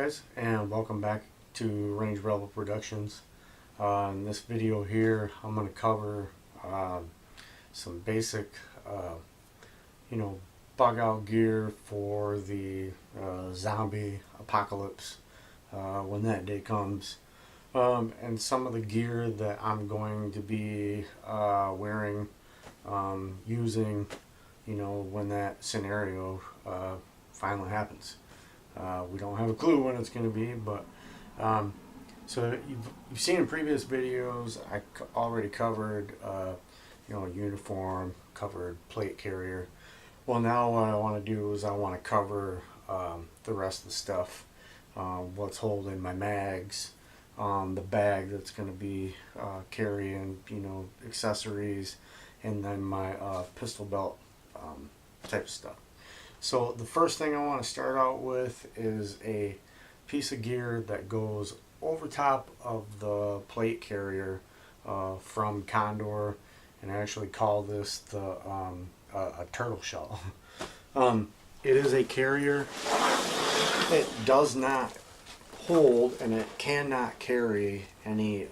guys, and welcome back to Range Rebel Productions. In this video here, I'm going to cover some basic, bug out gear for the zombie apocalypse when that day comes, and some of the gear that I'm going to be wearing, using, when that scenario finally happens. We don't have a clue when it's going to be, but so you've seen in previous videos I already covered uniform, covered plate carrier. Well, now what I want to do is I want to cover the rest of the stuff, what's holding my mags, the bag that's going to be carrying accessories, and then my pistol belt type of stuff. So the first thing I want to start out with is a piece of gear that goes over top of the plate carrier from Condor, and I actually call this the a turtle shell. It is a carrier. It does not hold and it cannot carry any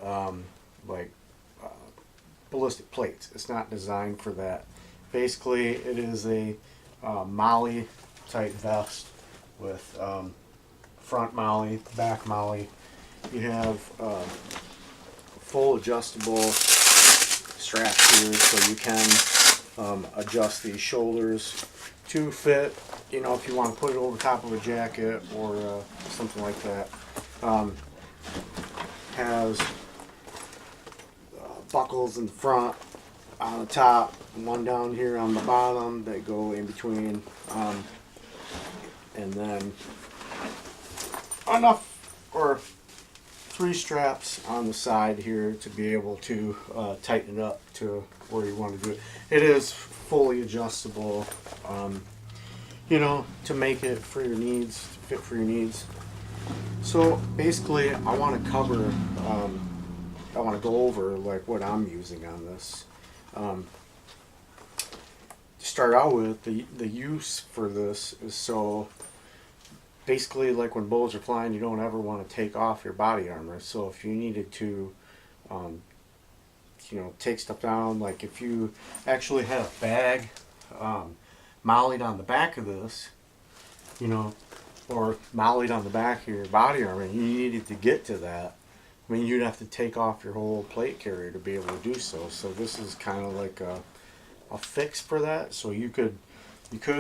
ballistic plates. It's not designed for that. Basically, it is a molly type vest with front molly, back molly. You have full adjustable straps here, so you can adjust these shoulders to fit, if you want to put it over top of a jacket or something like that. Has buckles in the front, on the top, and one down here on the bottom that go in between, and then three straps on the side here to be able to tighten it up to where you want to do it. It is fully adjustable, to make it for your needs, to fit for your needs. So basically, I want to cover, I want to go over what I'm using on this. To start out with, the use for this is so basically when bullets are flying, you don't ever want to take off your body armor. So if you needed to take stuff down, like if you actually had a bag mollied on the back of this, or mollied on the back of your body armor, and you needed to get to that, you'd have to take off your whole plate carrier to be able to do so. So this is kind of like a fix for that. So you could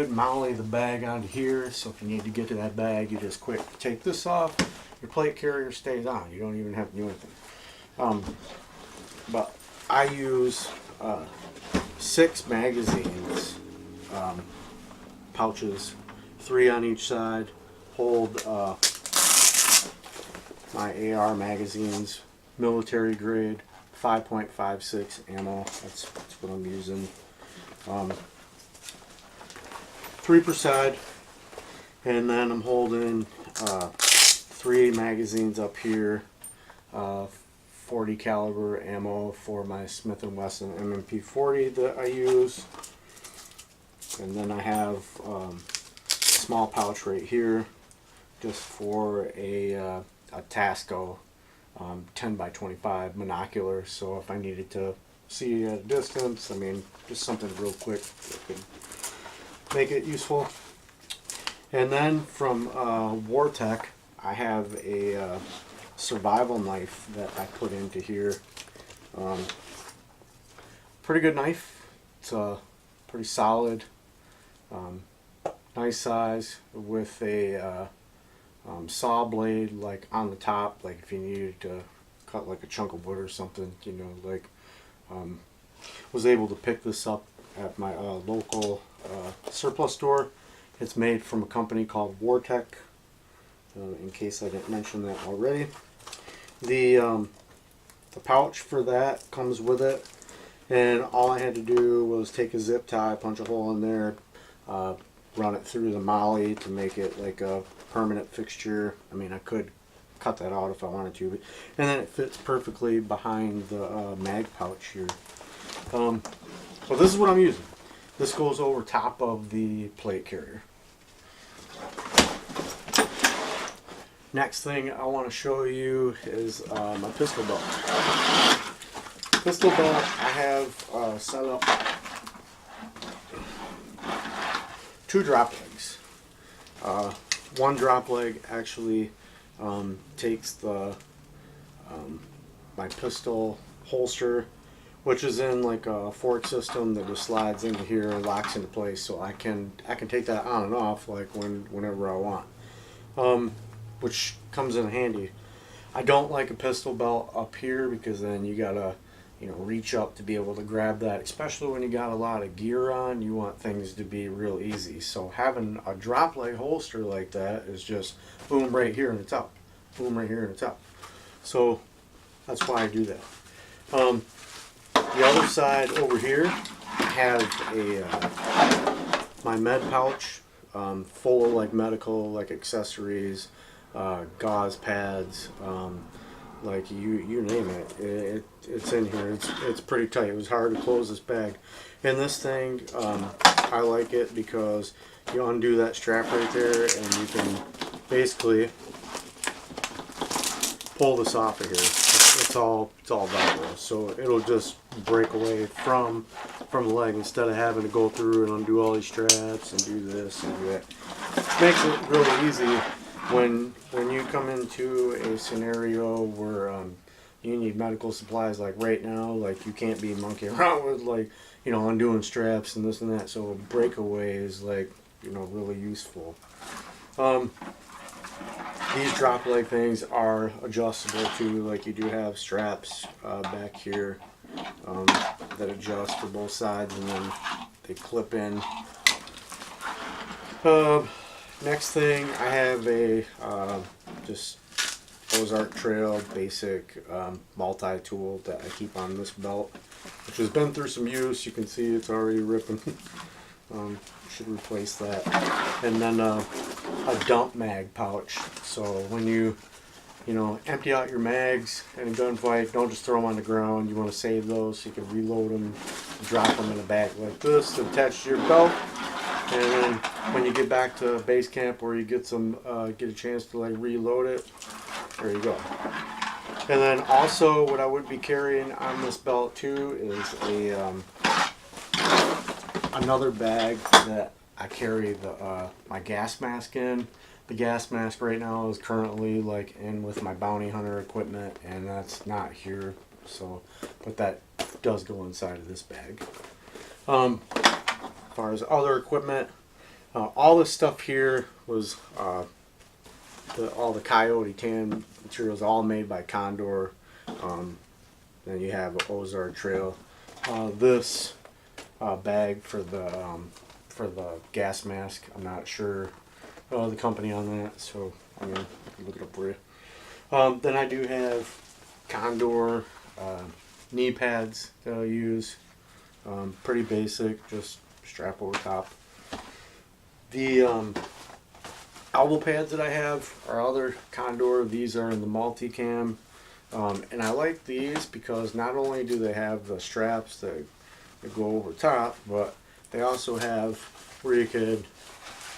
molly the bag onto here, so if you need to get to that bag, you just quick take this off, your plate carrier stays on. You don't even have to do anything. But I use 6 magazines, pouches, 3 on each side, hold my AR magazines, military grade, 5.56 ammo. That's what I'm using. 3 per side, and then I'm holding 3 magazines up here, 40 caliber ammo for my Smith & Wesson M&P40 that I use, and then I have a small pouch right here just for a Tasco 10 by 25 monocular, so if I needed to see at a distance, just something real quick that could make it useful. And then from Wartech, I have a survival knife that I put into here. Pretty good knife. It's pretty solid, nice size, with a saw blade on the top, if you needed to cut a chunk of wood or something. Was able to pick this up at my local surplus store. It's made from a company called Wartech, in case I didn't mention that already. The pouch for that comes with it, and all I had to do was take a zip tie, punch a hole in there, run it through the molly to make it like a permanent fixture. I could cut that out if I wanted to, and then it fits perfectly behind the mag pouch here. So this is what I'm using. This goes over top of the plate carrier. Next thing I want to show you is my pistol belt. Pistol belt I have set up 2 drop legs. One drop leg actually takes the my pistol holster, which is in like a fork system that just slides into here and locks into place, so I can take that on and off like whenever I want, which comes in handy. I don't like a pistol belt up here because then you gotta reach up to be able to grab that, especially when you got a lot of gear on. You want things to be real easy, so having a drop leg holster like that is just boom right here and it's up, boom right here and it's up. So that's why I do that. The other side over here, I have a my med pouch full of like medical like accessories, gauze pads, like you name it. It's in here. It's pretty tight. It was hard to close this bag. And this thing, I like it because you undo that strap right there and you can basically pull this off of here. It's all Velcro, so it'll just break away from the leg instead of having to go through and undo all these straps and do this and do that. Makes it really easy when you come into a scenario where you need medical supplies, like right now. Like you can't be monkeying around with like undoing straps and this and that. So a breakaway is like really useful. These drop leg things are adjustable too. Like you do have straps back here that adjust for both sides, and then they clip in. Next thing, I have a just Ozark Trail basic multi-tool that I keep on this belt, which has been through some use. You can see it's already ripping. Should replace that. And then a dump mag pouch. So when you empty out your mags in a gunfight, don't just throw them on the ground. You want to save those so you can reload them, drop them in a bag like this, attach to your belt, and then when you get back to base camp or you get a chance to like reload it, there you go. And then also what I would be carrying on this belt too is another bag that I carry my gas mask in. The gas mask right now is currently like in with my bounty hunter equipment, and that's not here. So, but that does go inside of this bag. As far as other equipment, all this stuff here was all the coyote tan materials, all made by Condor. Then you have Ozark Trail. This bag for the gas mask, I'm not sure the company on that, so I'm gonna look it up for you. Then I do have Condor knee pads that I'll use. Pretty basic, just strap over top. The elbow pads that I have are other Condor. These are in the multicam, and I like these because not only do they have the straps that go over top, but they also have where you could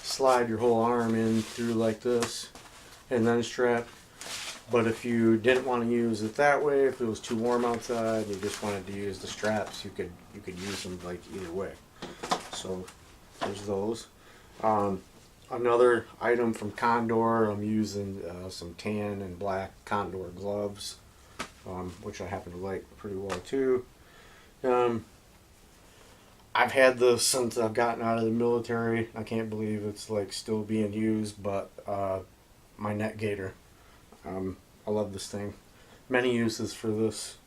slide your whole arm in through like this and then strap. But if you didn't want to use it that way, if it was too warm outside, you just wanted to use the straps, you could use them like either way. So there's those. Another item from Condor, I'm using some tan and black Condor gloves, which I happen to like pretty well too. I've had this since I've gotten out of the military. I can't believe it's like still being used, but my net gator. I love this thing. Many uses for this.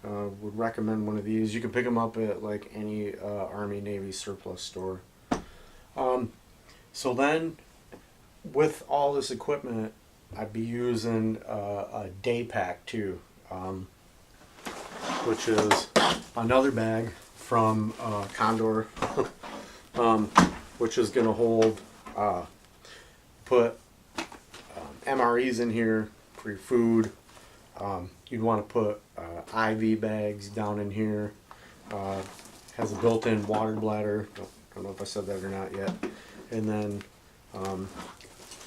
Would recommend one of these. You can pick them up at like any Army Navy surplus store. So then, with all this equipment, I'd be using a day pack too, which is another bag from Condor, which is going to hold, put MREs in here for your food. You'd want to put IV bags down in here. Has a built-in water bladder. Don't know if I said that or not yet. And then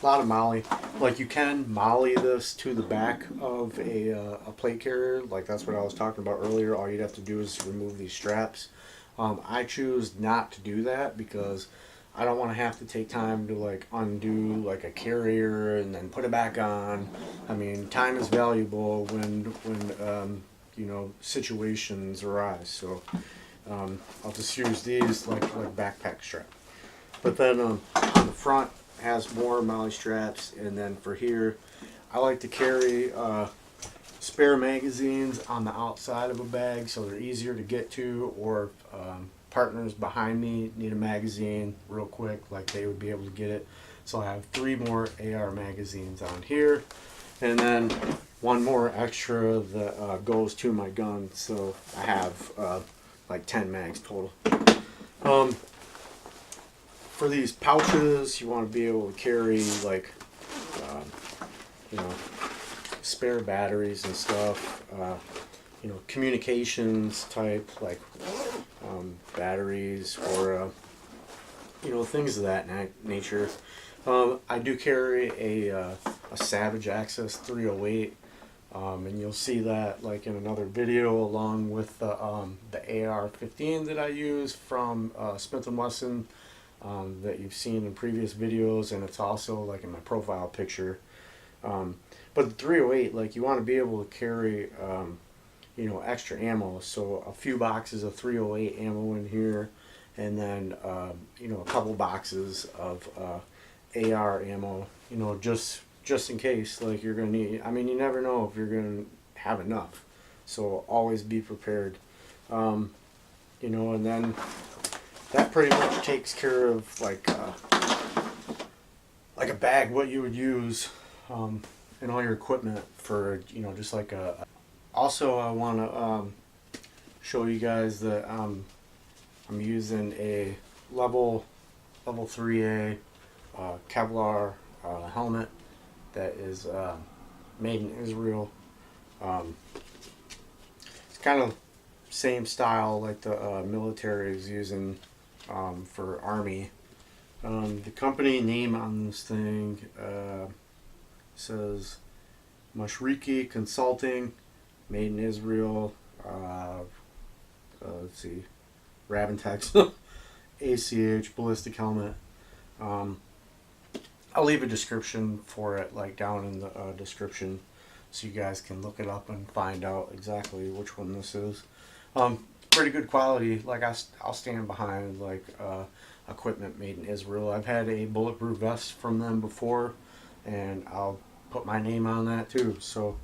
a lot of molly. Like you can molly this to the back of a plate carrier. Like that's what I was talking about earlier. All you'd have to do is remove these straps. I choose not to do that because I don't want to have to take time to like undo like a carrier and then put it back on. I mean, time is valuable when you know, situations arise. So I'll just use these like backpack strap. But then on the front has more molly straps, and then for here, I like to carry spare magazines on the outside of a bag so they're easier to get to, or partners behind me need a magazine real quick, like they would be able to get it. So I have 3 more AR magazines on here, and then 1 more extra that goes to my gun, so I have like 10 mags total. For these pouches, you want to be able to carry like you know, spare batteries and stuff, you know, communications type, like batteries, or you know, things of that nature. I do carry a Savage Access 308, and you'll see that like in another video, along with the AR-15 that I use from Smith & Wesson, that you've seen in previous videos, and it's also like in my profile picture. But the 308, like you want to be able to carry you know, extra ammo, so a few boxes of 308 ammo in here, and then you know, a couple boxes of AR ammo, you know, just in case, like you're gonna need. I mean, you never know if you're gonna have enough, so always be prepared. You know, and then that pretty much takes care of like a bag, what you would use in all your equipment for, you know, just like a. Also, I want to show you guys that I'm using a level 3A Kevlar helmet that is made in Israel. It's kind of same style like the military is using for Army. The company name on this thing says MUSHRIQUI Consulting, made in Israel. Let's see, Rabintex ACH ballistic helmet. I'll leave a description for it, like down in the description, so you guys can look it up and find out exactly which one this is. Pretty good quality. Like I'll stand behind like equipment made in Israel. I've had a bulletproof vest from them before, and I'll put my name on that too. So,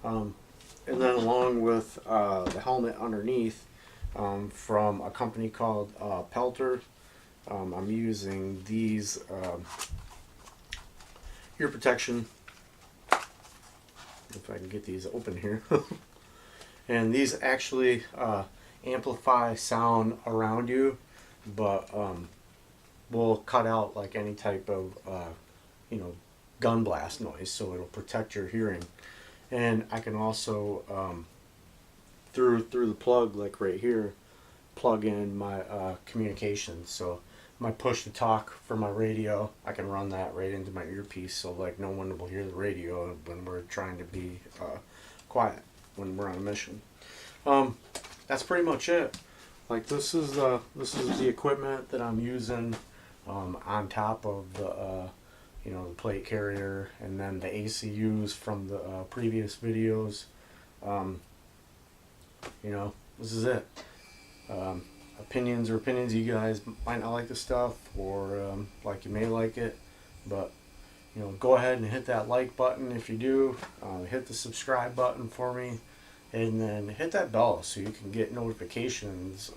and then along with the helmet underneath, from a company called Pelter, I'm using these ear protection, if I can get these open here. And these actually amplify sound around you, but will cut out like any type of you know, gun blast noise, so it'll protect your hearing. And I can also through the plug, like right here, plug in my communications. So my push to talk for my radio, I can run that right into my earpiece, so like no one will hear the radio when we're trying to be quiet when we're on a mission. That's pretty much it. Like this is the equipment that I'm using on top of the you know, the plate carrier, and then the ACUs from the previous videos. You know, this is it. Opinions are opinions. You guys might not like the stuff, or like you may like it, but you know, go ahead and hit that like button if you do. Hit the subscribe button for me, and then hit that bell so you can get notifications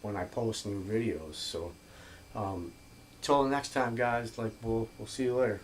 when I post new videos. So till the next time, guys, like we'll see you later.